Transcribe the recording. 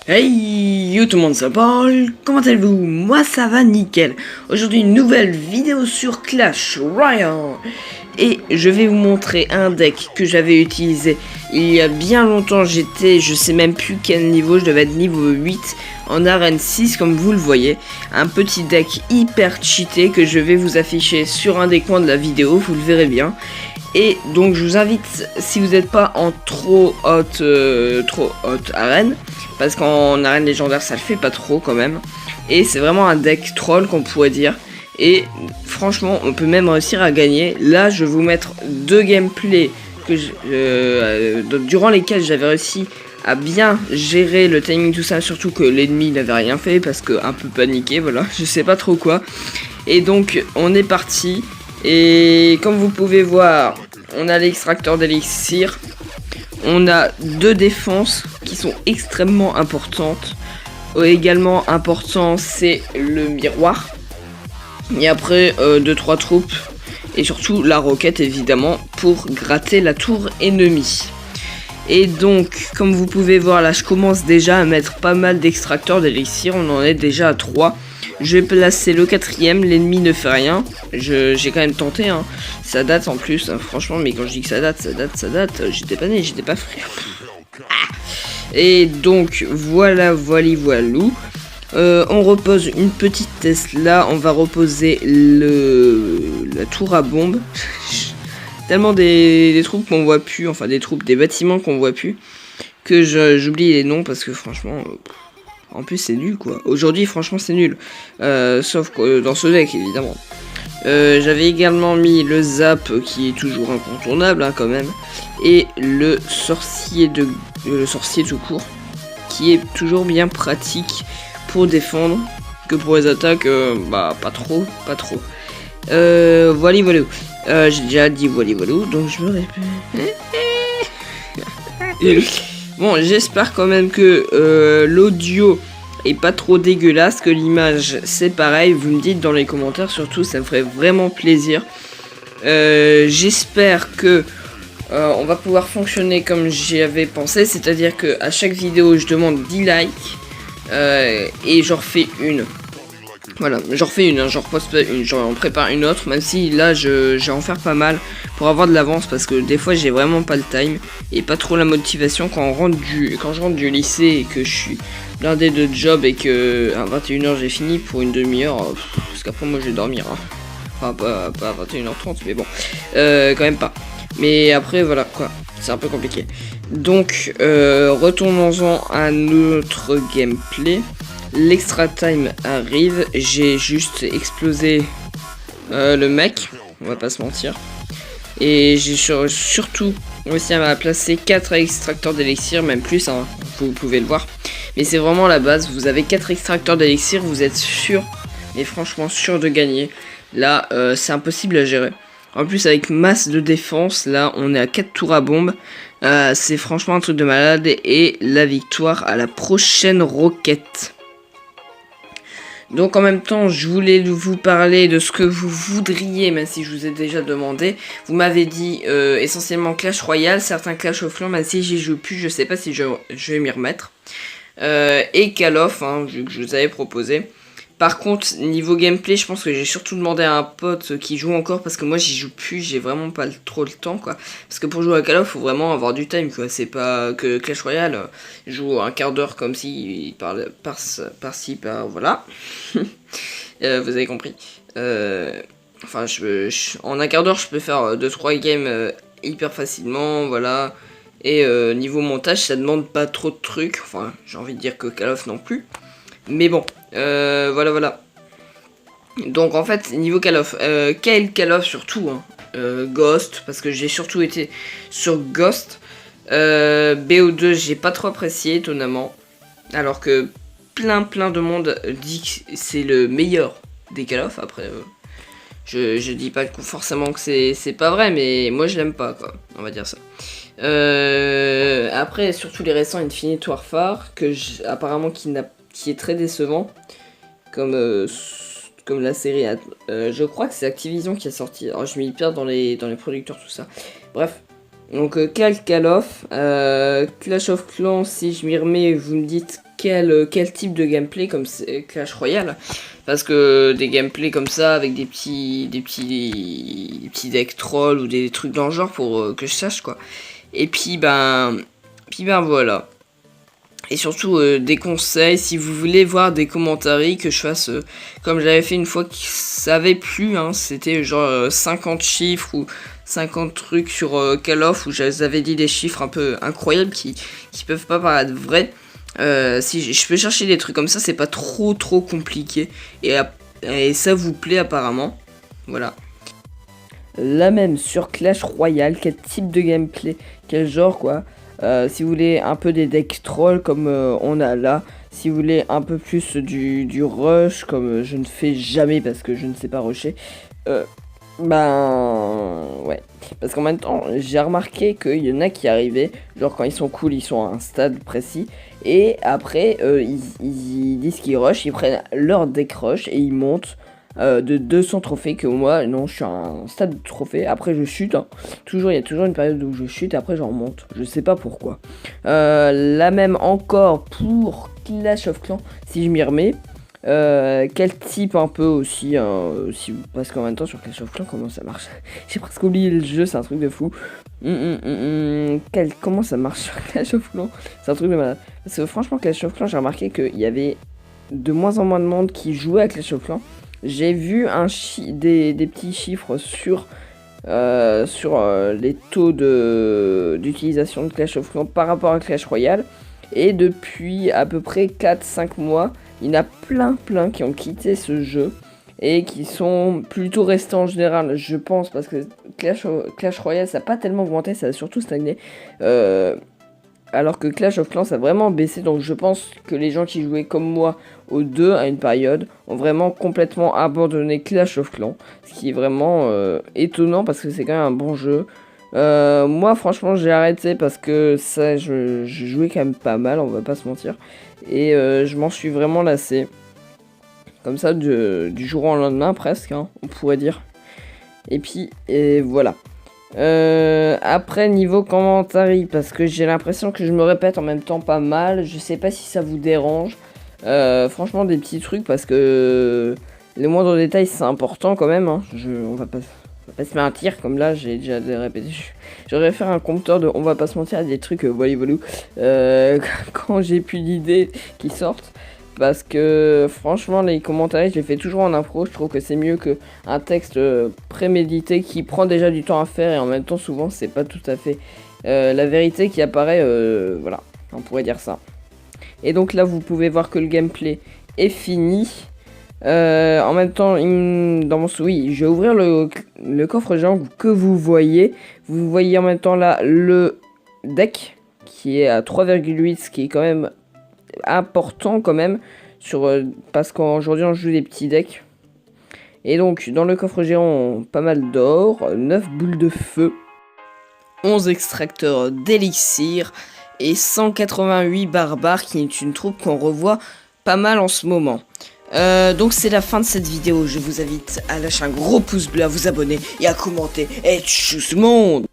Hey yo tout le monde, ça parle, comment allez-vous? Moi ça va nickel. Aujourd'hui une nouvelle vidéo sur Clash Royale. Et je vais vous montrer un deck que j'avais utilisé il y a bien longtemps. Je sais même plus quel niveau, je devais être niveau 8 en arène 6 comme vous le voyez. Un petit deck hyper cheaté que je vais vous afficher sur un des coins de la vidéo, vous le verrez bien. Et donc je vous invite, si vous n'êtes pas en trop haute arène, parce qu'en arène légendaire ça le fait pas trop quand même, et c'est vraiment un deck troll qu'on pourrait dire, et franchement on peut même réussir à gagner. Là je vais vous mettre deux gameplays durant lesquels j'avais réussi à bien gérer le timing, tout ça, surtout que l'ennemi n'avait rien fait parce que un peu paniqué, voilà, je sais pas trop quoi. Et donc on est parti. Et comme vous pouvez voir, on a l'extracteur d'élixir. On a deux défenses qui sont extrêmement importantes. Également important, c'est le miroir. Et après, 2-3 troupes. Et surtout la roquette, évidemment, pour gratter la tour ennemie. Et donc, comme vous pouvez voir, là, je commence déjà à mettre pas mal d'extracteurs d'élixir. On en est déjà à 3. Je vais placer le quatrième, l'ennemi ne fait rien. J'ai quand même tenté, hein. Ça date en plus, hein, franchement, mais quand je dis que ça date. J'étais pas né, j'étais pas frère. Et donc, voilou. On repose une petite Tesla, on va reposer la tour à bombe. Tellement des troupes qu'on voit plus, enfin des bâtiments qu'on voit plus, que j'oublie les noms parce que franchement... En plus c'est nul quoi. Aujourd'hui franchement c'est nul. Sauf que dans ce deck évidemment. J'avais également mis le zap qui est toujours incontournable hein, quand même. Et le sorcier tout court. Qui est toujours bien pratique pour défendre. Que pour les attaques, bah pas trop. Voilou. J'ai déjà dit voilou, donc je me répète. Bon, j'espère quand même que l'audio est pas trop dégueulasse, que l'image c'est pareil. Vous me dites dans les commentaires, surtout ça me ferait vraiment plaisir. J'espère que on va pouvoir fonctionner comme j'y avais pensé, c'est-à-dire que à chaque vidéo je demande 10 likes et j'en refais une. Voilà, j'en refais une, hein, j'en reposte pas une, j'en prépare une autre, même si là je vais en faire pas mal pour avoir de l'avance parce que des fois j'ai vraiment pas le time et pas trop la motivation quand je rentre du lycée et que je suis blindé de job et que à 21h j'ai fini pour une demi-heure, parce qu'après moi je vais dormir, hein. Enfin pas à 21h30 mais bon, quand même pas. Mais après voilà quoi, c'est un peu compliqué. Donc retournons-en à notre gameplay. L'extra time arrive, j'ai juste explosé le mec, on va pas se mentir. Et j'ai surtout réussi à placer 4 extracteurs d'élixir, même plus, hein, vous pouvez le voir. Mais c'est vraiment la base, vous avez 4 extracteurs d'élixir, vous êtes sûr, mais franchement sûr de gagner. Là, c'est impossible à gérer. En plus, avec masse de défense, là, on est à 4 tours à bombe. C'est franchement un truc de malade. Et la victoire à la prochaine roquette. Donc en même temps, je voulais vous parler de ce que vous voudriez, même si je vous ai déjà demandé. Vous m'avez dit essentiellement Clash Royale, certains Clash of Clans, même si j'y joue plus, je sais pas si je vais m'y remettre. Et Call of, hein, vu que je vous avais proposé. Par contre, niveau gameplay, je pense que j'ai surtout demandé à un pote qui joue encore, parce que moi j'y joue plus, j'ai vraiment pas trop le temps quoi. Parce que pour jouer à Call of, faut vraiment avoir du time quoi. C'est pas que Clash Royale, je joue un quart d'heure comme si par-ci, voilà. Vous avez compris. Enfin, en un quart d'heure, je peux faire 2-3 games hyper facilement, voilà. Et niveau montage, ça demande pas trop de trucs. Enfin, j'ai envie de dire que Call of non plus. Mais bon, voilà. Donc en fait, niveau Call of, quel Call of surtout, hein, Ghost, parce que j'ai surtout été sur Ghost. BO2, j'ai pas trop apprécié, étonnamment. Alors que plein de monde dit que c'est le meilleur des Call of. Après, je dis pas forcément que c'est pas vrai, mais moi je l'aime pas, quoi. On va dire ça. Après, surtout les récents Infinite Warfare, apparemment qui est très décevant, comme la série. Je crois que c'est Activision qui a sorti. Alors je m'y perds dans les producteurs, tout ça. Bref. Donc Call of, Clash of Clans, si je m'y remets, vous me dites quel type de gameplay comme c'est Clash Royale. Parce que des gameplays comme ça avec des petits decks trolls ou des trucs dans le genre pour que je sache quoi. Et puis ben voilà. Et surtout des conseils si vous voulez voir des commentaires que je fasse comme j'avais fait une fois qui savait plus hein, c'était genre 50 chiffres ou 50 trucs sur Call of où j'avais dit des chiffres un peu incroyables qui peuvent pas paraître vrais. Si je peux chercher des trucs comme ça, c'est pas trop compliqué et ça vous plaît apparemment. Voilà. Là même sur Clash Royale, quel type de gameplay, quel genre quoi. Si vous voulez un peu des decks trolls comme on a là, si vous voulez un peu plus du rush comme je ne fais jamais parce que je ne sais pas rusher, ben ouais, parce qu'en même temps j'ai remarqué qu'il y en a qui arrivaient, genre quand ils sont cool ils sont à un stade précis et après ils disent qu'ils rush, ils prennent leur deck rush et ils montent de 200 trophées que moi non je suis à un stade de trophée, après je chute hein. Il y a toujours une période où je chute et après j'en remonte, je sais pas pourquoi. Là même encore pour Clash of Clans si je m'y remets. Quel type un peu aussi, parce qu'en même temps sur Clash of Clans comment ça marche. J'ai presque oublié le jeu, c'est un truc de fou. Comment ça marche sur Clash of Clans, c'est un truc de malade. Parce que franchement Clash of Clans j'ai remarqué qu'il y avait de moins en moins de monde qui jouait à Clash of Clans. J'ai vu des petits chiffres sur les taux d'utilisation de Clash of Clans par rapport à Clash Royale. Et depuis à peu près 4-5 mois, il y en a plein qui ont quitté ce jeu et qui sont plutôt restés en général, je pense, parce que Clash Royale ça n'a pas tellement augmenté, ça a surtout stagné. Alors que Clash of Clans ça a vraiment baissé, donc je pense que les gens qui jouaient comme moi aux deux à une période ont vraiment complètement abandonné Clash of Clans, ce qui est vraiment étonnant parce que c'est quand même un bon jeu. Moi franchement j'ai arrêté parce que ça je jouais quand même pas mal, on va pas se mentir, et je m'en suis vraiment lassé. Comme ça du jour au lendemain presque hein, on pourrait dire. Et puis voilà. Après niveau commentaires, parce que j'ai l'impression que je me répète en même temps pas mal, je sais pas si ça vous dérange. Franchement des petits trucs parce que les moindres détails c'est important quand même hein. On va pas se mentir, comme là j'ai déjà répété. J'aurais faire un compteur de on va pas se mentir à des trucs voilou quand j'ai plus d'idées qui sortent. Parce que franchement les commentaires je les fais toujours en impro, je trouve que c'est mieux qu'un texte prémédité qui prend déjà du temps à faire et en même temps souvent c'est pas tout à fait la vérité qui apparaît, voilà, on pourrait dire ça. Et donc là vous pouvez voir que le gameplay est fini. En même temps, dans mon oui, je vais ouvrir le coffre géant que vous voyez. Vous voyez en même temps là le deck qui est à 3,8, ce qui est quand même important quand même parce qu'aujourd'hui on joue des petits decks. Et donc dans le coffre géant, pas mal d'or, 9 boules de feu, 11 extracteurs d'élixir et 188 barbares, qui est une troupe qu'on revoit pas mal en ce moment. Donc c'est la fin de cette vidéo, je vous invite à lâcher un gros pouce bleu, à vous abonner et à commenter. Et tchuss monde!